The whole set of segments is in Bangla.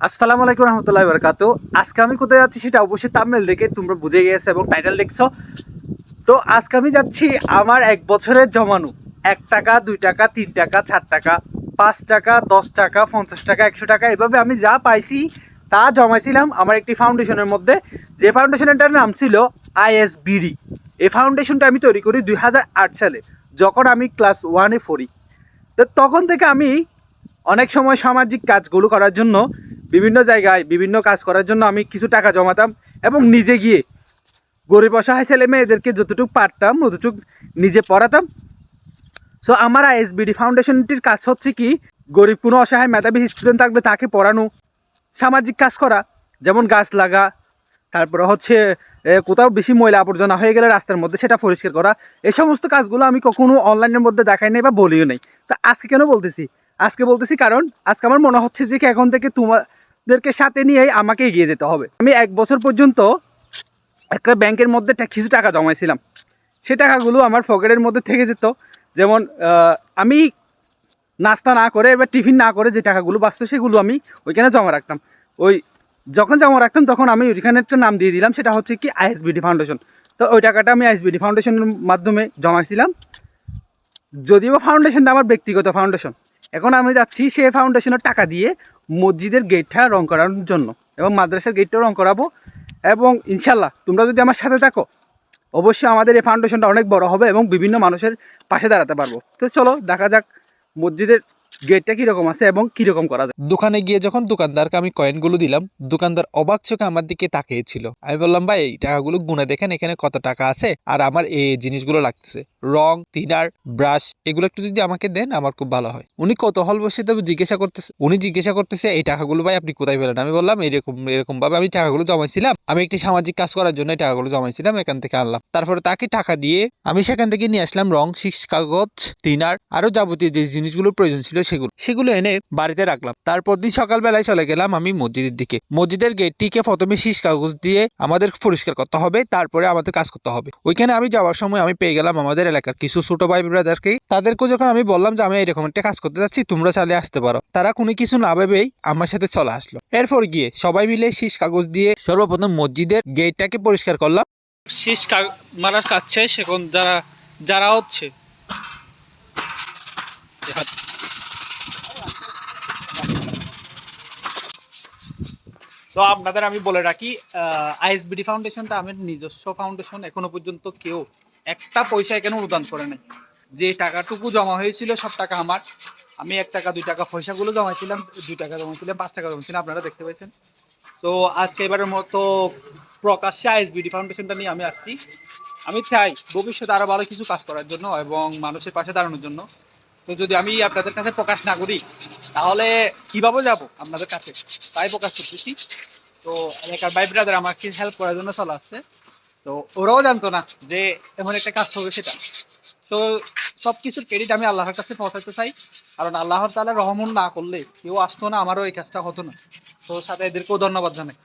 আসসালামু আলাইকুম রহমতুল্লাহি বারাকাতু। আজকে আমি কোথায় যাচ্ছি সেটা অবশ্যই থাম্বনেল দেখে তোমরা বুঝে গিয়েছো এবং টাইটেল দেখছো। তো আজকে আমি যাচ্ছি আমার 1 বছরের জমানো 1 টাকা, 2 টাকা, 3 টাকা, 4 টাকা, 5 টাকা, 10 টাকা, 50 টাকা, 100 টাকা, এভাবে আমি যা পাইছি তা জমাইছিলাম আমার একটি ফাউন্ডেশনের মধ্যে। যে ফাউন্ডেশনটার নাম ছিল আইএসবিডি। এই ফাউন্ডেশনটা আমি তৈরি করি 2008 সালে, যখন আমি ক্লাস 1-এ পড়ি। তো তখন থেকে আমি অনেক সময় সামাজিক কাজগুলো করার জন্য বিভিন্ন জায়গায় বিভিন্ন কাজ করার জন্য আমি কিছু টাকা জমাতাম এবং নিজে গিয়ে গরিব অসহায় ছেলে মেয়েদেরকে যতটুকু পারতাম ততটুকু নিজে পড়াতাম। সো আমার আইএসবিডি ফাউন্ডেশনটির কাজ হচ্ছে কি, গরিব কোনো অসহায় মেধাবী স্টুডেন্ট থাকবে তাকে পড়ানো, সামাজিক কাজ করা, যেমন গাছ লাগা, তারপরে হচ্ছে কোথাও বেশি ময়লা আবর্জনা হয়ে গেলে রাস্তার মধ্যে সেটা পরিষ্কার করা। এই সমস্ত কাজগুলো আমি কখনো অনলাইনের মধ্যে দেখাই নাই বা বলিও নাই। তা আজকে কেন বলতেছি? আজকে বলতেছি কারণ আজকে আমার মনে হচ্ছে যে কি এখন থেকে তোমাদেরকে সাথে নিয়েই আমাকে এগিয়ে যেতে হবে। আমি 1 বছর পর্যন্ত একটা ব্যাংকের মধ্যে কিছু টাকা জমাইছিলাম। সে টাকাগুলো আমার পকেটের মধ্যে থেকে যেত। যেমন আমি নাস্তা না করে বা টিফিন না করে যে টাকাগুলো বাঁচতো সেগুলো আমি ওইখানে জমা রাখতাম। ওই যখন জমা রাখতাম তখন আমি ওইখানে একটা নাম দিয়ে দিলাম, সেটা হচ্ছে কি আইএসবিডি ফাউন্ডেশন। তো ওই টাকাটা আমি আইএসবিডি ফাউন্ডেশনের মাধ্যমে জমাইছিলাম। যদিও ফাউন্ডেশনটা আমার ব্যক্তিগত ফাউন্ডেশন। এখন আমি যাচ্ছি সেই ফাউন্ডেশনের টাকা দিয়ে মসজিদের গেটটা রং করানোর জন্য এবং মাদ্রাসার গেটটাও রং করাবো। এবং ইনশাল্লাহ তোমরা যদি আমার সাথে থাকো অবশ্যই আমাদের এই ফাউন্ডেশনটা অনেক বড় হবে এবং বিভিন্ন মানুষের পাশে দাঁড়াতে পারবো। তো চলো দেখা যাক মসজিদের গেটটা কীরকম আছে এবং কীরকম করা যায়। দোকানে গিয়ে যখন দোকানদারকে আমি কয়েনগুলো দিলাম, দোকানদার অবাক চোখে আমার দিকে তাকিয়েছিল। আমি বললাম, ভাই এই টাকাগুলো গুনে দেখেন এখানে কত টাকা আছে, আর আমার এই জিনিসগুলো লাগতেছে, রং, থিনার, ব্রাশ, এগুলো একটু যদি আমাকে দেন আমার খুব ভালো হয়। উনি কৌতূহল বসে জিজ্ঞাসা করতেছে এই টাকাগুলো ভাই আপনি কোথায় পেলেন? আমি বললাম এরকম এরকম ভাবে আমি টাকাগুলো জমাইছিলাম, আমি একটি সামাজিক কাজ করার জন্য এই টাকাগুলো জমাইছিলাম, এখান থেকে আনলাম। তারপরে তাকে টাকা দিয়ে আমি সেখান থেকে নিয়ে আসলাম রং, শীষ কাগজ, থিনার, আরো যাবতীয় যে জিনিসগুলো প্রয়োজন ছিল সেগুলো এনে বাড়িতে রাখলাম। তারপর দিন সকালবেলায় চলে গেলাম আমি মসজিদের দিকে। মসজিদের গেটটিকে প্রথমে শীষ কাগজ দিয়ে আমাদের পরিষ্কার করতে হবে, তারপরে আমাদের কাজ করতে হবে। ওইখানে আমি যাওয়ার সময় আমি পেয়ে গেলাম আমাদের এলাকার কিছু ছোট ভাই ব্রাদারকে। তাদেরকে যখন আমি বললাম যে আমি এরকম একটা কাজ করতে যাচ্ছি, তোমরা চাইলে আসতে পারো, তারা কোনো কিছু না ভেবেই আমার সাথে চলে আসলো। এরপর গিয়ে সবাই মিলে শীষ কাগজ দিয়ে সর্বপ্রথম মসজিদের গেটটাকে পরিষ্কার করলাম। শীষ মারার কাজ শেষ। এখন যারা হচ্ছে তো আপনাদের আমি বলে রাখি, আইএসবিডি ফাউন্ডেশনটা আমার নিজস্ব ফাউন্ডেশন। এখনো পর্যন্ত কেউ একটা পয়সা এখানে অনুদান করে নাই। যে টাকাটুকু জমা হয়েছিল সব টাকা আমার। আমি 1 টাকা 2 টাকা পয়সাগুলো জমাইছিলাম, 2 টাকা জমাইছিলাম, 5 টাকা জমাইছিলাম, আপনারা দেখতে পাচ্ছেন। তো আজকে এবারের মতো প্রকাশ্যে আইএসবিডি ফাউন্ডেশনটা নিয়ে আমি আসছি। আমি চাই ভবিষ্যতে আরও ভালো কিছু কাজ করার জন্য এবং মানুষের পাশে দাঁড়ানোর জন্য। তো যদি আমি আপনাদের কাছে প্রকাশ না করি তাহলে কীভাবে যাব আপনাদের কাছে, তাই প্রকাশ করতেছি। তো এলাকার ভাই ব্রাদার আমাকে হেল্প করার জন্য চলে আসছে। তো ওরাও জানতো না যে এমন একটা কাজ হবে সেটা। তো সব কিছুর ক্রেডিট আমি আল্লাহর কাছে পৌঁছাতে চাই, কারণ আল্লাহর তাআলা রহমত না করলে কেউ আসতো না, আমারও এই কাজটা হতো না। তো সাথে এদেরকেও ধন্যবাদ জানাই।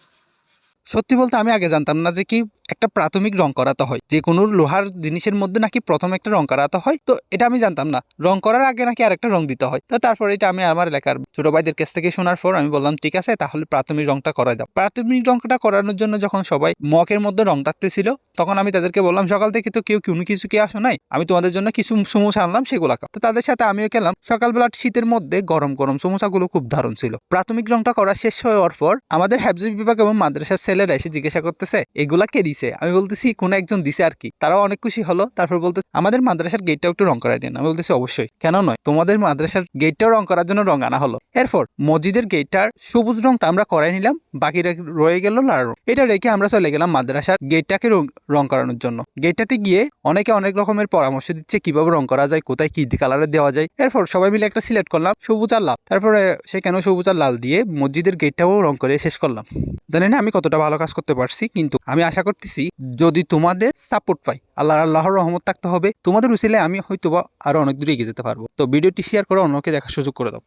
সত্যি বলতে আমি আগে জানতাম না যে কি একটা প্রাথমিক রং করাতে হয়, যে কোনো লোহার জিনিসের মধ্যে নাকি প্রথম একটা রং করাতে হয়। তো এটা আমি জানতাম না, রং করার আগে নাকি আরেকটা রং দিতে হয়। তো তারপর এটা আমি আমার এলাকার ছোট ভাইদের কাছ থেকে শোনার পর আমি বললাম ঠিক আছে, তাহলে প্রাথমিক রংটা করা দাও। প্রাথমিক রংটা করানোর জন্য যখন সবাই মগের মধ্যে রং টাকতেছিল, তখন আমি তাদেরকে বললাম সকাল থেকে তো কেউ কোনো কিছু কে আসো নাই, আমি তোমাদের জন্য কিছু সমোসা আনলাম, সেগুলো খাও। তো তাদের সাথে আমিও খেলাম। সকালবেলা শীতের মধ্যে গরম গরম সমোসাগুলো খুব দারুণ ছিল। প্রাথমিক রংটা করা শেষ হওয়ার পর আমাদের হেফজ বিভাগ এবং মাদ্রাসার ছেলেরা এসে জিজ্ঞাসা করতেছে এগুলা কে দিছে। আমি বলতেছি কোনো একজন দিছে আর কি। তারাও অনেক খুশি হলো। তারপর বলতে আমাদের মাদ্রাসার গেটটাও একটু রং করাই দিন। আমি বলতেছি অবশ্যই, কেন নয়, তোমাদের মাদ্রাসার গেটটাও রং করার জন্য রং আনা হলো। এরপর মসজিদের গেটটার সবুজ রংটা আমরা করাই নিলাম, বাকি রয়ে গেল লাল রং। এটা রেখে আমরা চলে গেলাম মাদ্রাসার গেটটাকে রং করানোর জন্য। গেটটাতে গিয়ে অনেকে অনেক রকমের পরামর্শ দিচ্ছে কিভাবে রং করা যায়, কোথায় কি কালারে দেওয়া যায়। এরপর সবাই মিলে একটা সিলেক্ট করলাম, সবুজ আর লাল। তারপরে সেখানে সবুজ আর লাল দিয়ে মসজিদের গেটটাও রং করে শেষ করলাম। জানি না আমি কতটা ভালো কাজ করতে পারছি, কিন্তু আমি আশা করতেছি যদি তোমাদের সাপোর্ট পাই, আল্লাহর রহমত থাকতে হবে, তোমাদের উসিলায় আমি হয়তোবা আরো অনেক দূরে এগিয়ে যেতে পারবো। তো ভিডিওটি শেয়ার করে অন্যকে দেখার সুযোগ করে দাও।